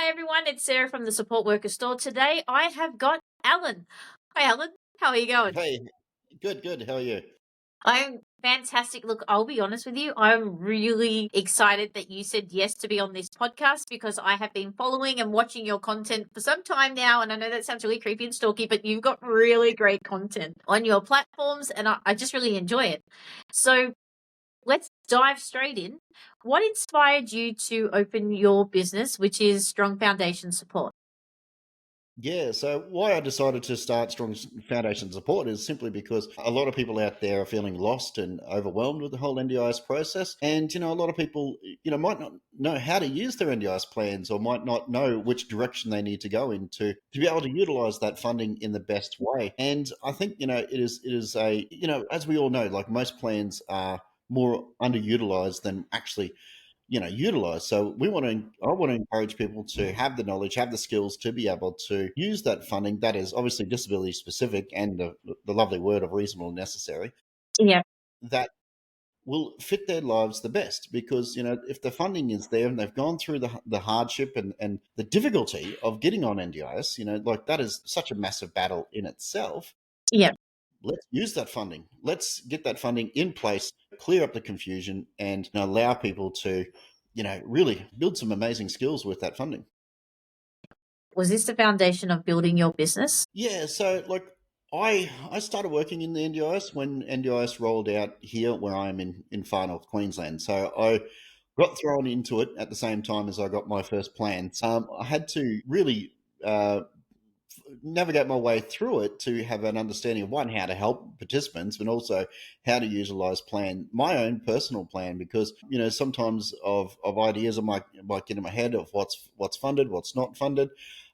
Hi everyone, it's Sarah from the Support Worker Store. Today I have got Allan. Hi Allan, how are you going? Hey, good. How are you? I'm fantastic. Look, I'll be honest with you, I'm really excited that you said yes to be on this podcast because I have been following and watching your content for some time now. And I know that sounds really creepy and stalky, but you've got really great content on your platforms and I just really enjoy it. So let's dive straight in. What inspired you to open your business, which is Strong Foundation Support? Yeah, so why I decided to start Strong Foundation Support is simply because a lot of people out there are feeling lost and overwhelmed with the whole NDIS process. And, a lot of people, might not know how to use their NDIS plans or might not know which direction they need to go into to be able to utilize that funding in the best way. And I think, it is as we all know, like most plans are more underutilized than actually utilize. So I want to encourage people to have the knowledge, have the skills to be able to use that funding that is obviously disability specific and the lovely word of reasonable and necessary Yeah. that will fit their lives the best. Because if the funding is there and they've gone through the hardship and the difficulty of getting on NDIS, like that is such a massive battle in itself. Yeah. Let's use that funding. Let's get that funding in place, clear up the confusion, and allow people to, really build some amazing skills with that funding. Was this the foundation of building your business? Yeah, so like I started working in the NDIS when NDIS rolled out here where I am in far north Queensland. So I got thrown into it at the same time as I got my first plan. I had to really navigate my way through it to have an understanding of one, how to help participants, but also how to utilize my own personal plan, because sometimes of ideas I might get in my head of what's funded, what's not funded.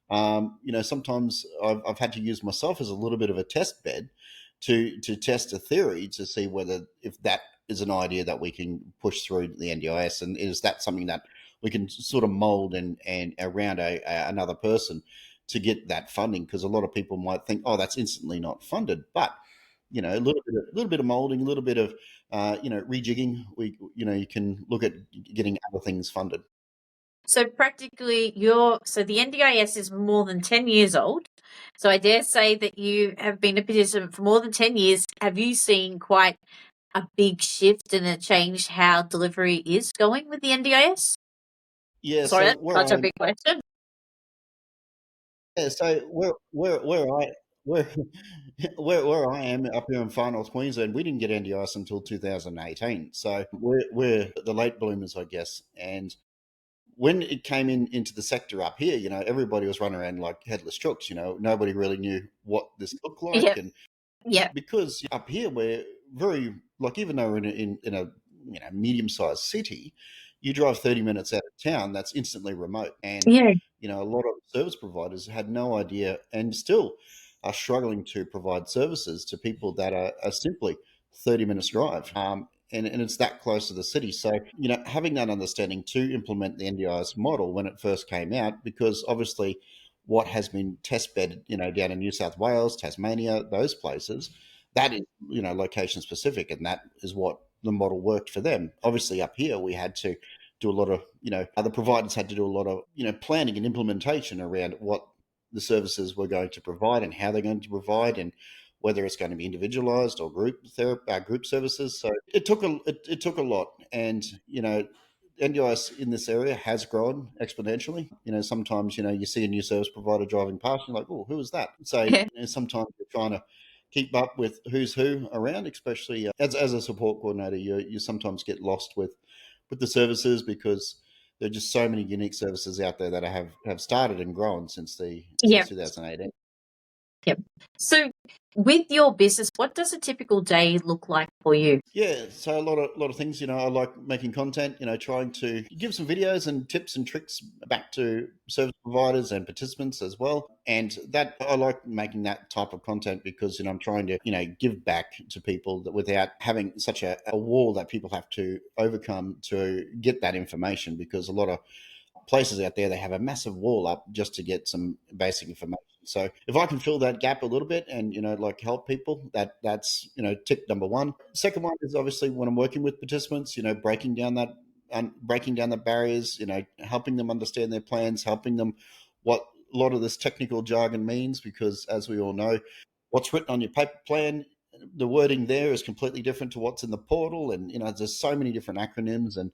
Sometimes I've had to use myself as a little bit of a test bed to test a theory to see whether if that is an idea that we can push through the NDIS, and is that something that we can sort of mold and around another person to get that funding. Because a lot of people might think, oh, that's instantly not funded, but a little bit of molding, a little bit of rejigging. You can look at getting other things funded. So practically so the NDIS is more than 10 years old. So I dare say that you have been a participant for more than 10 years. Have you seen quite a big shift and a change how delivery is going with the NDIS? Yeah, Sorry, so that's where such a I'm big question. Yeah, so where where I am up here in far north Queensland, we didn't get NDIS until 2018. So we're the late bloomers, I guess. And when it came into the sector up here, everybody was running around like headless chooks. Nobody really knew what this looked like. Yep. And Yep. because up here we're very, like, even though we're in a medium sized city, you drive 30 minutes out of town, that's instantly remote. And Yeah. a lot of service providers had no idea and still are struggling to provide services to people that are simply 30 minutes drive. And it's that close to the city. So, having that understanding to implement the NDIS model when it first came out, because obviously what has been test bedded, down in New South Wales, Tasmania, those places, that is, location specific, and that is what the model worked for them. Obviously, up here we had to do a lot of, other providers had to do a lot of, planning and implementation around what the services were going to provide and how they're going to provide, and whether it's going to be individualized or group services. So it took a lot, and NDIS in this area has grown exponentially. Sometimes you see a new service provider driving past, and you're like, oh, who is that? So sometimes you're trying to keep up with who's who around, especially as a support coordinator. You sometimes get lost with the services, because there are just so many unique services out there that have started and grown since Yep. 2018. Yep. So with your business, what does a typical day look like for you? Yeah, so a lot of things. I like making content. Trying to give some videos and tips and tricks back to service providers and participants as well. And that I like making that type of content because I'm trying to give back to people that without having such a wall that people have to overcome to get that information. Because a lot of places out there, they have a massive wall up just to get some basic information. So if I can fill that gap a little bit and like help people, that's tip number one. Second one is obviously when I'm working with participants, breaking down breaking down the barriers, helping them understand their plans, helping them what a lot of this technical jargon means, because as we all know, what's written on your paper plan, the wording there is completely different to what's in the portal. And, there's so many different acronyms, and,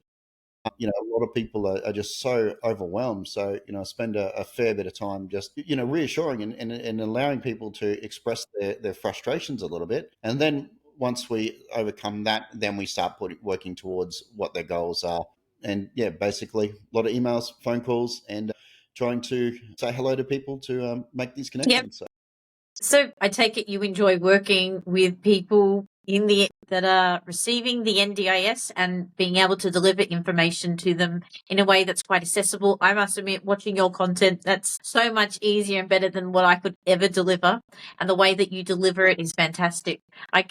a lot of people are just so overwhelmed. So, I spend a fair bit of time just, reassuring and allowing people to express their frustrations a little bit. And then once we overcome that, then we start working towards what their goals are. And yeah, basically a lot of emails, phone calls, and trying to say hello to people to make these connections. Yep. So I take it you enjoy working with people that are receiving the NDIS and being able to deliver information to them in a way that's quite accessible. I must admit, watching your content, that's so much easier and better than what I could ever deliver. And the way that you deliver it is fantastic. I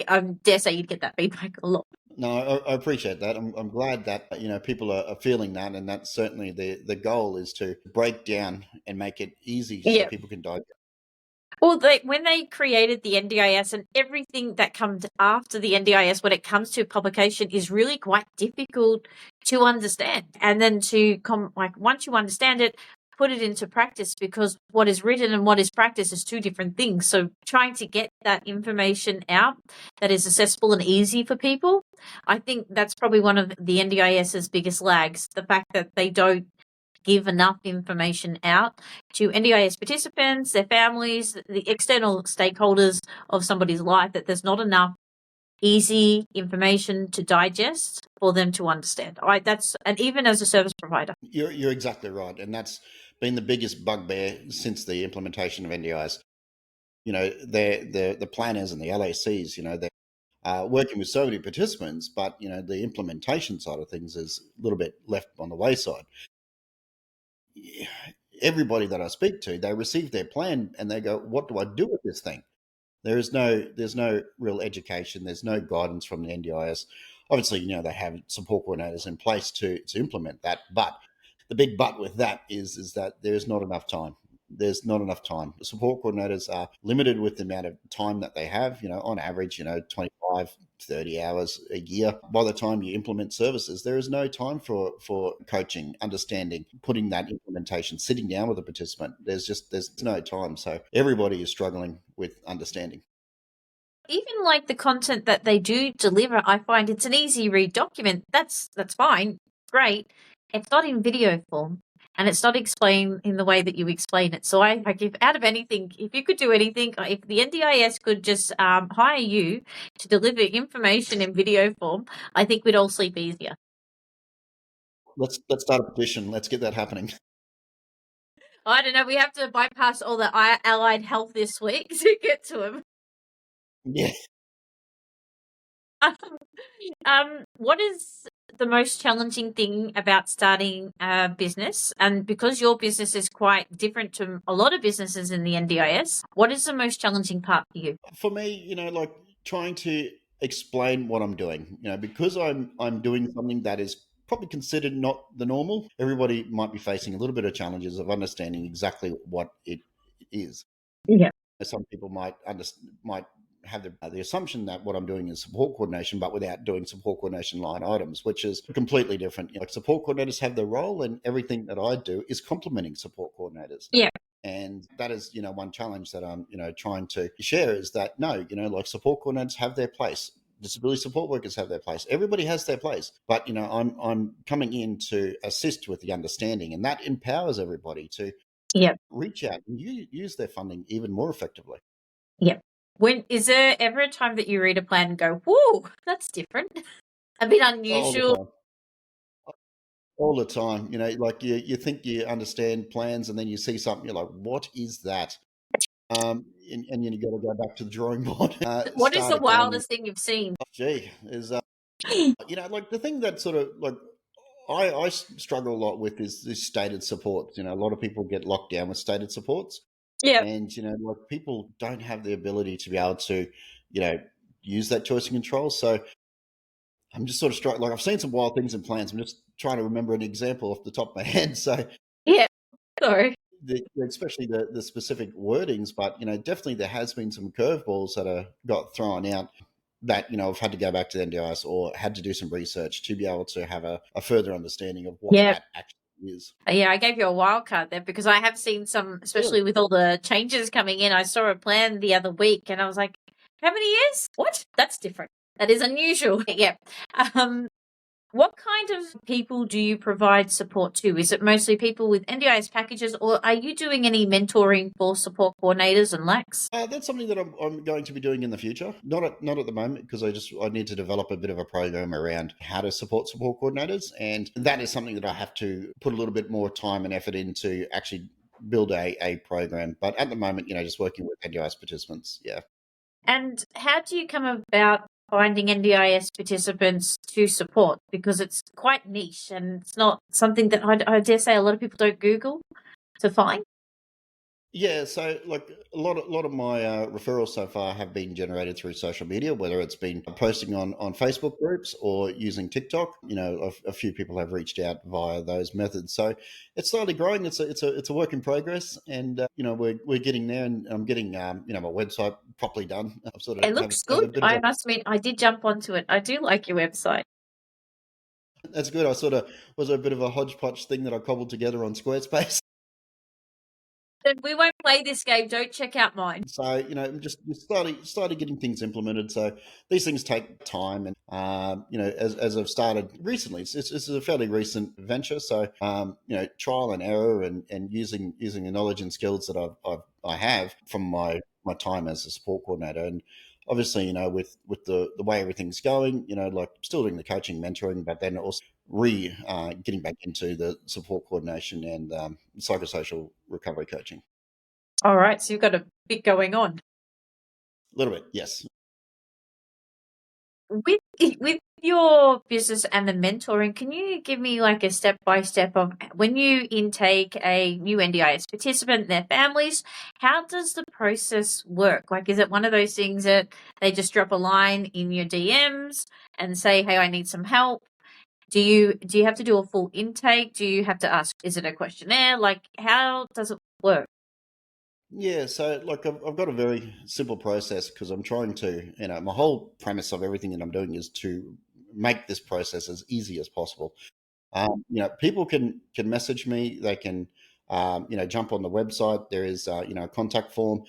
dare say you'd get that feedback a lot. No, I appreciate that. I'm glad that people are feeling that, and that's certainly the goal, is to break down and make it easy so people can digest. Well, when they created the NDIS and everything that comes after the NDIS, when it comes to publication, is really quite difficult to understand. And then once you understand it, put it into practice, because what is written and what is practice is two different things. So trying to get that information out that is accessible and easy for people, I think that's probably one of the NDIS's biggest lags, the fact that they don't give enough information out to NDIS participants, their families, the external stakeholders of somebody's life, that there's not enough easy information to digest for them to understand. And even as a service provider. You're exactly right. And that's been the biggest bugbear since the implementation of NDIS. The planners and the LACs, they're working with so many participants, but, the implementation side of things is a little bit left on the wayside. Everybody that I speak to, they receive their plan and they go, what do I do with this thing? There's no real education. There's no guidance from the NDIS. Obviously, they have support coordinators in place to implement that. But the big but with that is that there's not enough time. There's not enough time. The support coordinators are limited with the amount of time that they have, on average, 25, 30 hours a year. By the time you implement services, there is no time for coaching, understanding, putting that implementation, sitting down with a participant. There's no time. So everybody is struggling with understanding. Even like the content that they do deliver, I find it's an easy read document. That's fine. Great. It's not in video form, and it's not explained in the way that you explain it. So I give, out of anything, if you could do anything, if the NDIS could just hire you to deliver information in video form, I think we'd all sleep easier. Let's start a petition. Let's get that happening. I don't know. We have to bypass all the allied health this week to get to them. Yeah. What is the most challenging thing about starting a business? And because your business is quite different to a lot of businesses in the NDIS, what is the most challenging part for you? For me, like trying to explain what I'm doing, because I'm doing something that is probably considered not the normal. Everybody might be facing a little bit of challenges of understanding exactly what it is. Yeah. Some people might have the assumption that what I'm doing is support coordination, but without doing support coordination line items, which is completely different. Like support coordinators have their role, and everything that I do is complementing support coordinators. Yeah. And that is, one challenge that I'm, trying to share, is that no, like support coordinators have their place. Disability support workers have their place. Everybody has their place. But, I'm coming in to assist with the understanding, and that empowers everybody to reach out and use their funding even more effectively. Yeah. Is there ever a time that you read a plan and go, whoa, that's different? A bit unusual? All the time. Like you think you understand plans, and then you see something, you're like, what is that? And you got to go back to the drawing board. What is the wildest thing you've seen? Is like the thing that sort of like I struggle a lot with is this stated supports. A lot of people get locked down with stated supports. Yeah. And, like people don't have the ability to be able to, use that choice and control. So I'm just sort of struck. Like I've seen some wild things in plans. I'm just trying to remember an example off the top of my head. So yeah, sorry. Especially the specific wordings, but definitely there has been some curveballs that got thrown out. that I've had to go back to the NDIS or had to do some research to be able to have a further understanding of what Yeah. that actually is. Yeah, I gave you a wild card there because I have seen some, especially with all the changes coming in. I saw a plan the other week and I was like, how many years? What? That's different. That is unusual. Yeah. Um, what kind of people do you provide support to? Is it mostly people with NDIS packages, or are you doing any mentoring for support coordinators and LACs? That's something that I'm going to be doing in the future. Not at the moment, because I need to develop a bit of a program around how to support coordinators, and that is something that I have to put a little bit more time and effort into actually build a program. But at the moment, just working with NDIS participants. Yeah. And how do you come about finding NDIS participants to support? Because it's quite niche and it's not something that I dare say a lot of people don't Google to find. Yeah, so like a lot of my referrals so far have been generated through social media, whether it's been posting on Facebook groups or using TikTok. A few people have reached out via those methods. So it's slowly growing. It's a work in progress, and we're getting there. And I'm getting my website properly done. I've sort of It have, looks have a good. bit of I a must admit, I did jump onto it. I do like your website. That's good. I sort of was a bit of a hodgepodge thing that I cobbled together on Squarespace. We won't play this game. Don't check out mine. So just started getting things implemented. So these things take time, and as I've started recently, it's a fairly recent venture. So trial and error, and using the knowledge and skills that I have from my time as a support coordinator, and obviously with the way everything's going, like still doing the coaching, mentoring, but then also getting back into the support coordination and psychosocial recovery coaching. All right. So you've got a bit going on. A little bit, yes. With your business and the mentoring, can you give me like a step by step of when you intake a new NDIS participant and their families, how does the process work? Like, is it one of those things that they just drop a line in your DMs and say, "Hey, I need some help"? Do you have to do a full intake? Do you have to ask? Is it a questionnaire? Like, how does it work? Yeah, so like I've got a very simple process because I'm trying to, my whole premise of everything that I'm doing is to make this process as easy as possible. People can message me. They can, jump on the website. There is, a contact form.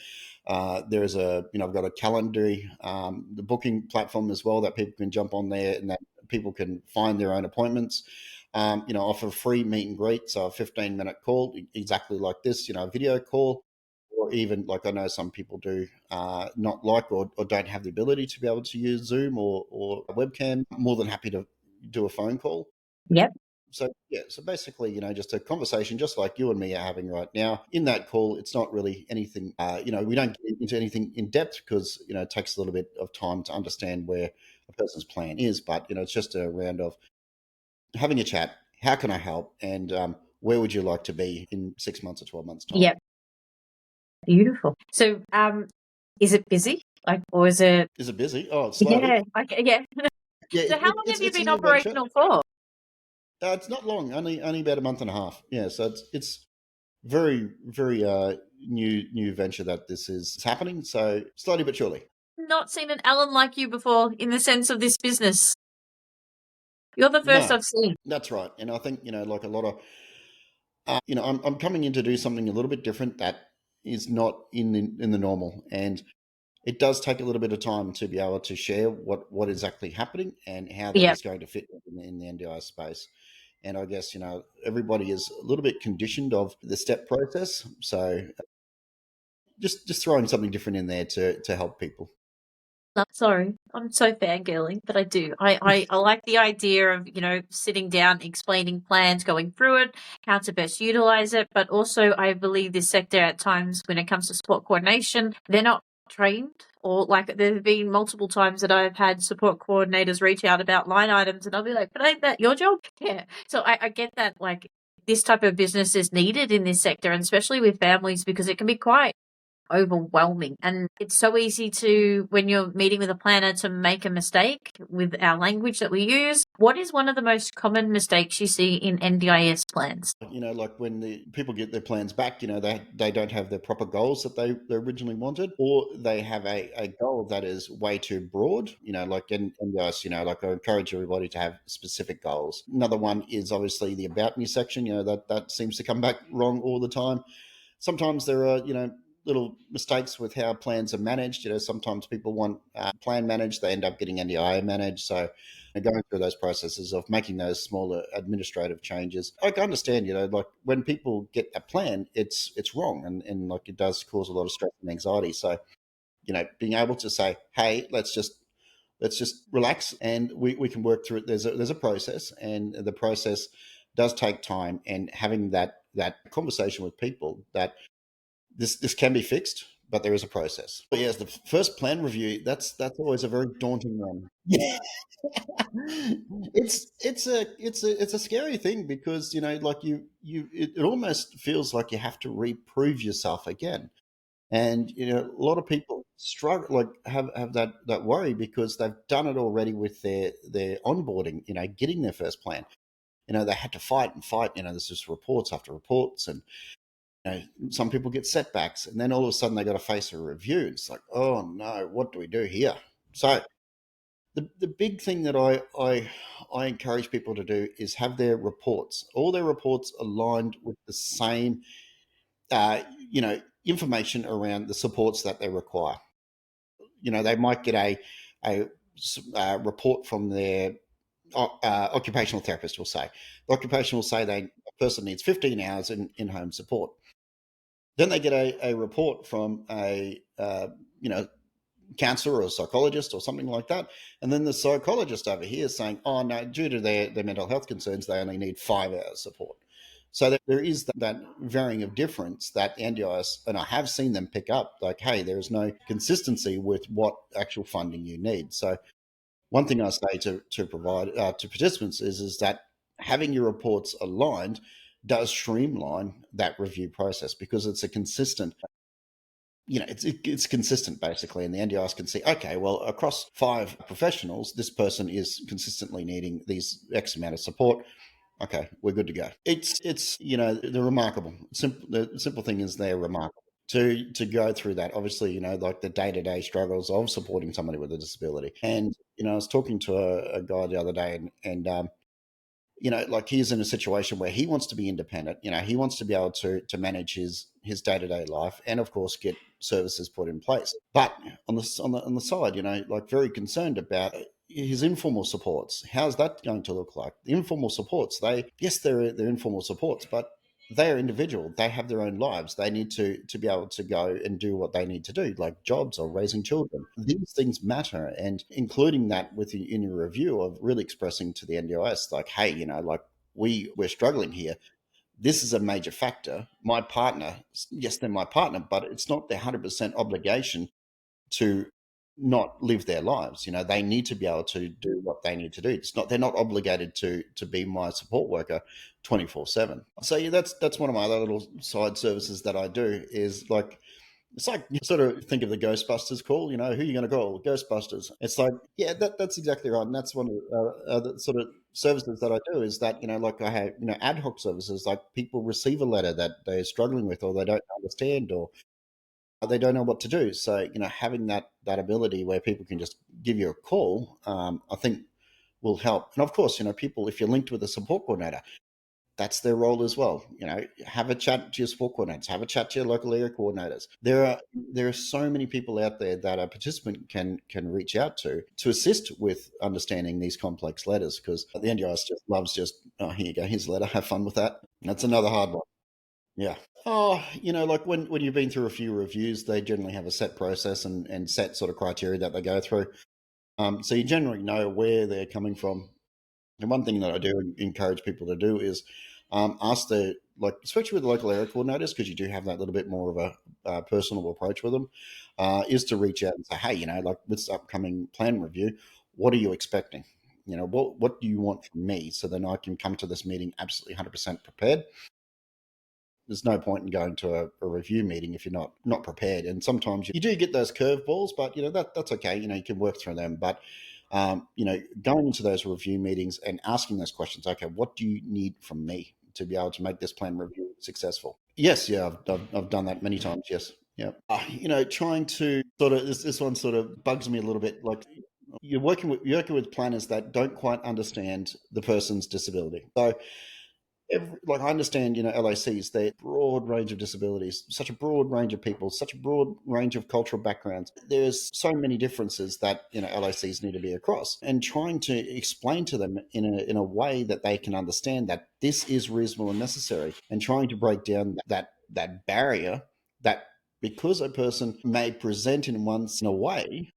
There is I've got a calendar, the booking platform as well that people can jump on there, and that people can find their own appointments. Offer free meet and greet, so a 15-minute call, exactly like this, a video call, or even like I know some people do not like or don't have the ability to be able to use Zoom or a webcam. More than happy to do a phone call. Yep. So yeah, so basically, just a conversation, just like you and me are having right now. In that call, it's not really anything. We don't get into anything in depth because it takes a little bit of time to understand where a person's plan is. But it's just a round of having a chat. How can I help? And where would you like to be in 6 months or 12 months time? Yep. Beautiful. So, is it busy? Like, or is it? Is it busy? Oh, it's slow. Yeah. Okay. Yeah. Yeah, So, how long have you it's a been new venture. operational for? It's not long, only about a month and a half. Yeah, so it's very very new venture that this is happening. So slowly but surely. Not seen an Allan like you before in the sense of this business. You're the first No, I've seen. that's right. And I think like a lot of I'm coming in to do something a little bit different that is not in the normal, and it does take a little bit of time to be able to share what is actually happening and how that Yeah. is going to fit in the NDI space. And I guess everybody is a little bit conditioned of the step process, so just throwing something different in there to help people. Sorry, I'm so fangirling, but I do. I like the idea of, sitting down, explaining plans, going through it, how to best utilize it. But also, I believe this sector at times, when it comes to support coordination, they're not trained, or like there have been multiple times that I've had support coordinators reach out about line items, and I'll be like, but ain't that your job? Yeah. So I get that, like, this type of business is needed in this sector, and especially with families, because it can be quite overwhelming. And it's so easy to, when you're meeting with a planner, to make a mistake with our language that we use. What is one of the most common mistakes you see in NDIS plans? Like when the people get their plans back, they don't have their proper goals that they originally wanted, or they have a goal that is way too broad, like in NDIS, like I encourage everybody to have specific goals. Another one is obviously the about me section, that seems to come back wrong all the time. Sometimes there are, little mistakes with how plans are managed. Sometimes people want plan managed, they end up getting NDIA managed. So going through those processes of making those smaller administrative changes, I can understand, like when people get a plan, it's wrong, and like it does cause a lot of stress and anxiety. So being able to say, hey, let's just relax, and we can work through it. There's a process, and the process does take time, and having that conversation with people that this can be fixed, but there is a process. But yes, the first plan review, that's always a very daunting one. Yeah. It's a scary thing, because like it almost feels like you have to reprove yourself again. And a lot of people struggle, like have that worry, because they've done it already with their onboarding, getting their first plan. They had to fight and fight. There's just reports after reports, and some people get setbacks, and then all of a sudden they got to face a review. It's like, oh no, what do we do here? So the big thing that I encourage people to do is have all their reports aligned with the same information around the supports that they require. They might get a report from their occupational therapist. Will say the occupation will say a person needs 15 hours in home support. Then they get a report from a counselor or a psychologist or something like that, and then the psychologist over here is saying, "Oh no, due to their mental health concerns, they only need 5 hours support." So there is that varying of difference that the NDIS, and I have seen them pick up, like, hey, there is no consistency with what actual funding you need. So one thing I say to provide to participants is that having your reports aligned does streamline that review process, because it's a consistent, it's consistent basically, and the NDIS can see, okay, well, across 5 professionals, this person is consistently needing these X amount of support. Okay, we're good to go. It's they're remarkable. The simple thing is they're remarkable to go through that. Obviously, like the day-to-day struggles of supporting somebody with a disability. And I was talking to a guy the other day, and like he's in a situation where he wants to be independent. He wants to be able to manage his day-to-day life, and of course get services put in place. But on the side, like very concerned about his informal supports. How's that going to look like? The informal supports, they're informal supports, but they are individual. They have their own lives. They need to be able to go and do what they need to do, like jobs or raising children. These things matter, and including that in your review of really expressing to the NDIS, like, hey, like we're struggling here. This is a major factor. My partner, yes, they're my partner, but it's not their 100% obligation to not live their lives. They need to be able to do what they need to do. They're not obligated to be my support worker 24/7. So yeah, that's one of my other little side services that I do, is like, it's like you sort of think of the Ghostbusters call, who are you going to call? Ghostbusters. It's like, yeah, that's exactly right. And that's one of the sort of services that I do, is that, like I have, ad hoc services, like people receive a letter that they're struggling with, or they don't understand, or they don't know what to do. So, having that ability where people can just give you a call, I think will help. And of course, people, if you're linked with a support coordinator, that's their role as well. Have a chat to your support coordinators, have a chat to your local area coordinators. There are so many people out there that a participant can reach out to assist with understanding these complex letters, because the NDIS just loves oh, here you go, here's a letter, have fun with that. That's another hard one. Yeah. Oh, like when you've been through a few reviews, they generally have a set process and set sort of criteria that they go through. So you generally know where they're coming from. And one thing that I do encourage people to do is ask especially with the local area coordinators, because you do have that little bit more of a personal approach with them, is to reach out and say, hey, like this upcoming plan review, what are you expecting? What do you want from me, so then I can come to this meeting absolutely 100% prepared. there's no point in going to a review meeting if you're not prepared. And sometimes you do get those curveballs, but that's okay. You can work through them. But going into those review meetings and asking those questions, okay, what do you need from me to be able to make this plan review successful? Yes, yeah, I've done that many times. Yes, yeah. Trying to sort of this one sort of bugs me a little bit. Like you're working with planners that don't quite understand the person's disability. So like I understand, LACs, they're broad range of disabilities, such a broad range of people, such a broad range of cultural backgrounds. There's so many differences that LACs need to be across, and trying to explain to them in a way that they can understand that this is reasonable and necessary, and trying to break down that barrier that because a person may present in a way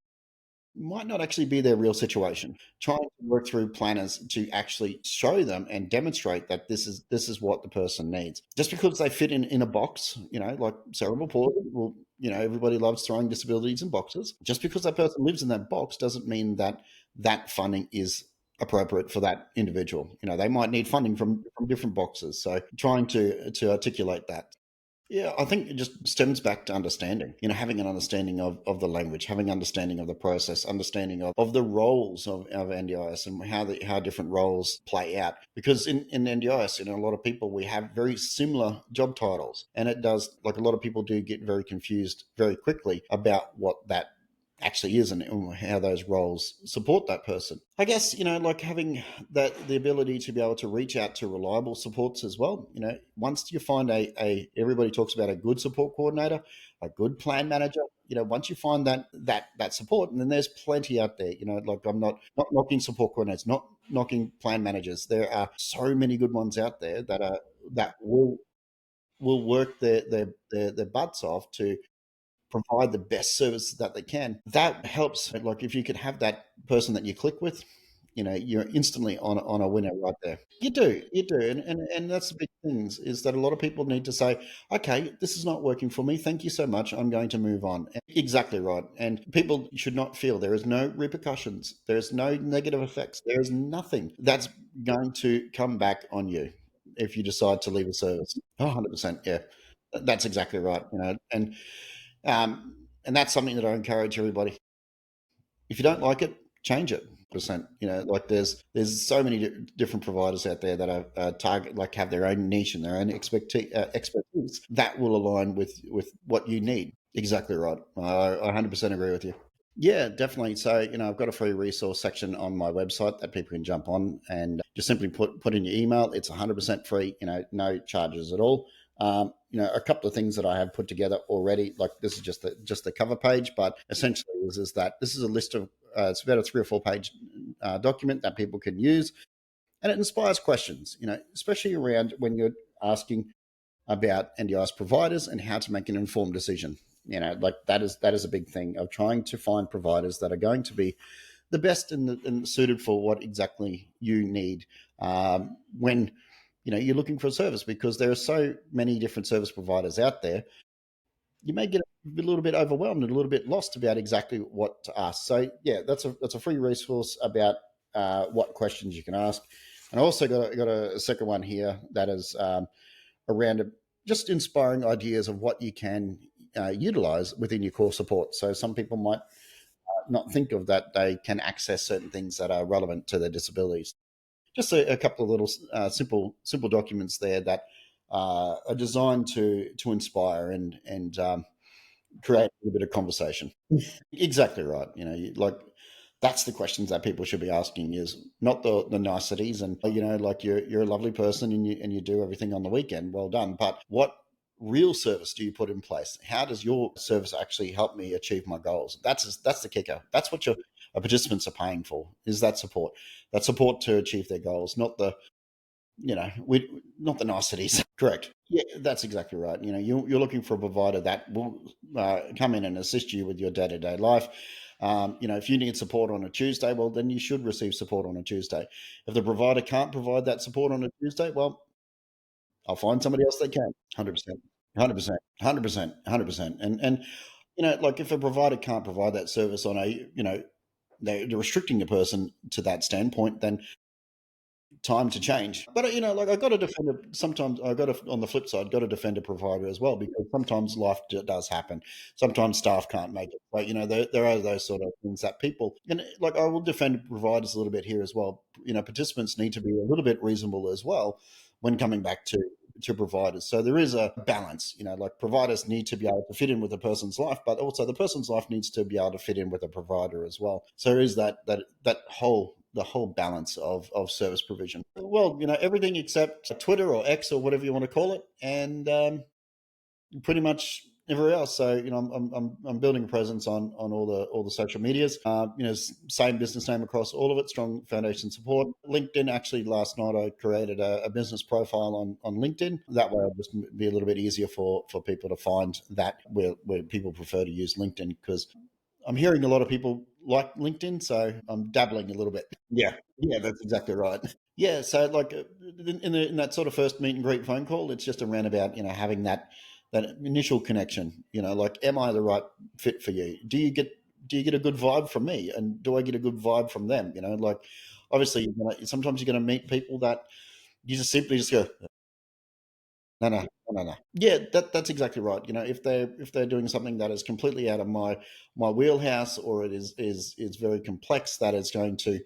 might not actually be their real situation. Trying to work through planners to actually show them and demonstrate that this is what the person needs. Just because they fit in a box, like cerebral palsy, well, everybody loves throwing disabilities in boxes. Just because that person lives in that box doesn't mean that funding is appropriate for that individual. They might need funding from different boxes. So trying to articulate that. Yeah, I think it just stems back to understanding, having an understanding of the language, having understanding of the process, understanding of the roles of NDIS and how different roles play out. Because in NDIS, a lot of people, we have very similar job titles. And it does, like a lot of people do get very confused very quickly about what that actually is and how those roles support that person. I guess, like having the ability to be able to reach out to reliable supports as well. Once you find everybody talks about a good support coordinator, a good plan manager, once you find that support, and then there's plenty out there, like I'm not knocking support coordinators, not knocking plan managers. There are so many good ones out there that will work their butts off to provide the best service that they can. That helps. Like if you could have that person that you click with, you're instantly on a winner right there. You do, and that's the big things is that a lot of people need to say, okay, this is not working for me. Thank you so much. I'm going to move on. And exactly right. And people should not feel there is no repercussions. There is no negative effects. There is nothing that's going to come back on you if you decide to leave a service. 100%. Yeah, that's exactly right. And that's something that I encourage everybody. If you don't like it, change it. Percent. Like there's so many different providers out there that are target like have their own niche and their own expertise that will align with what you need. Exactly right. I 100% agree with you. Yeah, definitely. So, I've got a free resource section on my website that people can jump on and just simply put in your email. It's 100% free, no charges at all. A couple of things that I have put together already, like this is just the cover page, but essentially is that this is a list of, it's about a 3 or 4 page document that people can use, and it inspires questions, especially around when you're asking about NDIS providers and how to make an informed decision. Like that is a big thing of trying to find providers that are going to be the best and suited for what exactly you need when you're looking for a service, because there are so many different service providers out there. You may get a little bit overwhelmed and a little bit lost about exactly what to ask. So yeah, that's a free resource about what questions you can ask. And I also got a second one here that is around just inspiring ideas of what you can utilize within your core support. So some people might not think of that they can access certain things that are relevant to their disabilities. Just a couple of little simple documents there that are designed to inspire and create a little bit of conversation. Exactly right. Like that's the questions that people should be asking, is not the niceties and like you're a lovely person and you do everything on the weekend, well done, but what real service do you put in place? How does your service actually help me achieve my goals? That's the kicker. That's what your participants are paying for, is that support to achieve their goals, not the not the niceties. Correct. Yeah, that's exactly right. You're looking for a provider that will come in and assist you with your day-to-day life. If you need support on a Tuesday, well, then you should receive support on a Tuesday. If the provider can't provide that support on a Tuesday, well, I'll find somebody else that can. 100%, 100%, 100%, 100%. And like if a provider can't provide that service on a they're restricting a person to that standpoint, then time to change. But like I got to defend it. Sometimes I got to, on the flip side, got to defend a provider as well, because sometimes life does happen. Sometimes staff can't make it. But there are those sort of things that people, and like I will defend providers a little bit here as well. Participants need to be a little bit reasonable as well when coming back to providers. So there is a balance. Like providers need to be able to fit in with a person's life, but also the person's life needs to be able to fit in with a provider as well. So there is that whole balance of service provision. Well, everything except Twitter or X or whatever you want to call it, and pretty much everywhere else. So I'm building a presence on all the social medias. Same business name across all of it. Strong foundation support. LinkedIn. Actually, last night I created a business profile on LinkedIn. That way, it'll just be a little bit easier for people to find that where people prefer to use LinkedIn, because I'm hearing a lot of people like LinkedIn, so I'm dabbling a little bit. Yeah, that's exactly right. Yeah, so like in that sort of first meet and greet phone call, it's just around about having that initial connection. Like, am I the right fit for you? Do you get a good vibe from me, and do I get a good vibe from them? Like obviously, sometimes you're going to meet people that you just simply just go, no, no, no, no, no. Yeah, that's exactly right. If they're doing something that is completely out of my wheelhouse, or it is very complex, that is going to,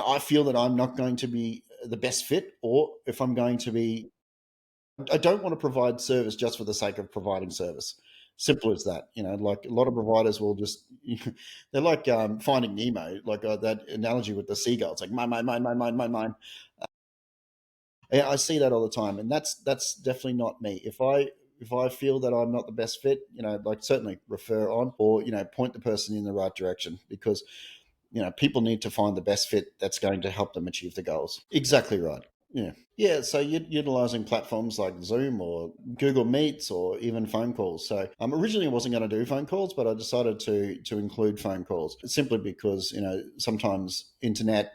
I feel that I'm not going to be the best fit, or if I'm going to be, I don't want to provide service just for the sake of providing service. Simple as that. Like a lot of providers will just, they're like Finding Nemo, like that analogy with the seagull. It's like mine, mine, mine, mine, mine, mine, mine. Yeah, I see that all the time, and that's definitely not me. If I feel that I'm not the best fit, like certainly refer on, or point the person in the right direction, because people need to find the best fit that's going to help them achieve the goals. Exactly right. Yeah. Yeah. So utilizing platforms like Zoom or Google Meets or even phone calls. So originally I wasn't going to do phone calls, but I decided to include phone calls simply because sometimes internet,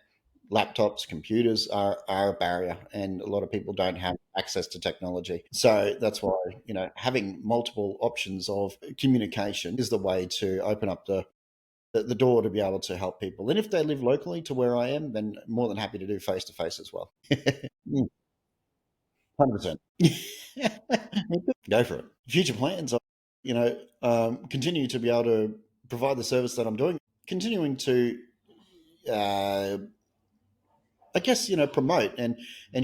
laptops, computers are a barrier, and a lot of people don't have access to technology. So that's why having multiple options of communication is the way to open up the door to be able to help people. And if they live locally to where I am, then more than happy to do face to face as well. 100%. Go for it. Future plans are, continue to be able to provide the service that I'm doing, continuing to, uh, I guess, promote and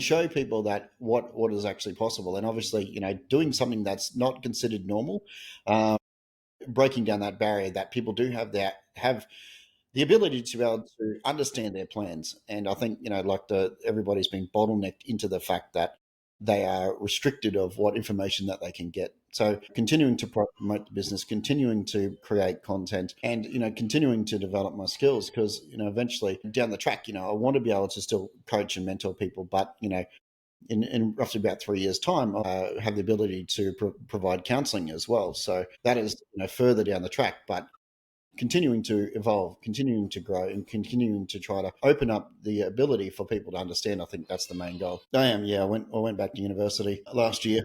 show people that what is actually possible. And obviously, doing something that's not considered normal, um, breaking down that barrier that people do have the ability to be able to understand their plans. And I think, like everybody's been bottlenecked into the fact that they are restricted of what information that they can get. So continuing to promote the business, continuing to create content, and continuing to develop my skills, because eventually down the track, I want to be able to still coach and mentor people, but in roughly about 3 years' time, have the ability to provide counselling as well. So that is further down the track, but continuing to evolve, continuing to grow, and continuing to try to open up the ability for people to understand. I think that's the main goal. I am, yeah. I went back to university last year.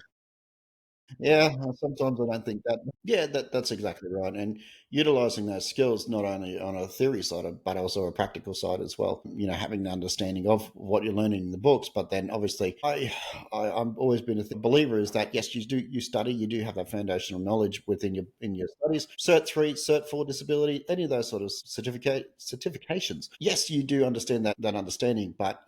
Yeah, sometimes I don't think that. Yeah, that's exactly right. And utilizing those skills not only on a theory side, but also a practical side as well. Having the understanding of what you're learning in the books, but then obviously, I've always been a believer is that yes, you study, you do have that foundational knowledge within your studies. Cert 3, Cert 4 disability, any of those sort of certifications. Yes, you do understand that understanding, but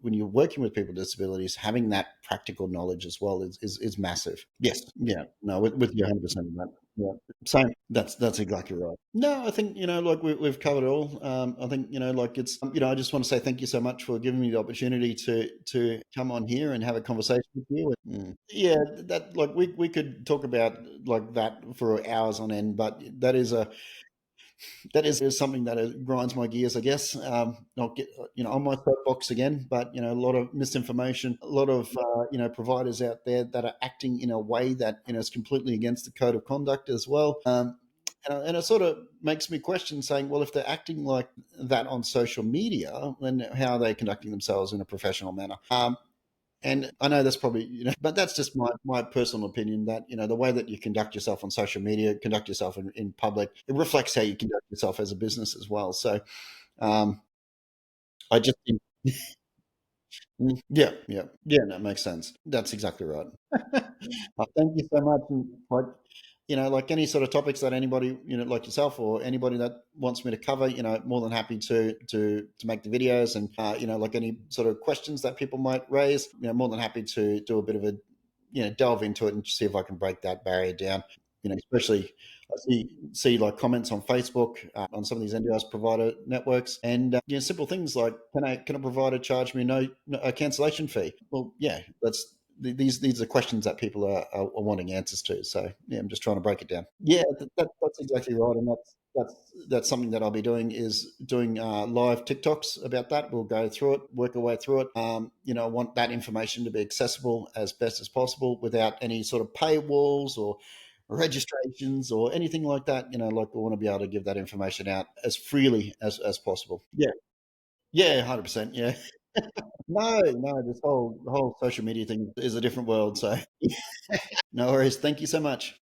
when you're working with people with disabilities, having that practical knowledge as well is massive. Yes, yeah, no, with you 100% on that. Yeah, same. That's exactly right. No, I think like we've covered it all. I think like it's I just want to say thank you so much for giving me the opportunity to come on here and have a conversation with you. Yeah, that like we could talk about like that for hours on end, but that is something that grinds my gears, I guess. Not get on my soapbox again, but a lot of misinformation, a lot of providers out there that are acting in a way that is completely against the code of conduct as well. And it sort of makes me question, saying, well, if they're acting like that on social media, then how are they conducting themselves in a professional manner? And I know that's probably, but that's just my personal opinion that, the way that you conduct yourself on social media, conduct yourself in public, it reflects how you conduct yourself as a business as well. So um, I just think, Yeah, yeah, yeah. That makes sense. That's exactly right. Thank you so much. And like, like any sort of topics that anybody, like yourself or anybody that wants me to cover, more than happy to make the videos. And like any sort of questions that people might raise, more than happy to do a bit of a, delve into it and see if I can break that barrier down. Especially I see like comments on Facebook, on some of these NDIS provider networks, and simple things like can a provider charge me a cancellation fee? Well, yeah, these are questions that people are wanting answers to. So yeah, I'm just trying to break it down. Yeah, that's exactly right, and that's something that I'll be doing is doing live TikToks about that. We'll go through it, work our way through it. I want that information to be accessible as best as possible without any sort of paywalls or registrations or anything like that. Like we want to be able to give that information out as freely as possible. Yeah, yeah, 100%. Yeah. No, no, this whole the whole social media thing is a different world. So no worries. Thank you so much.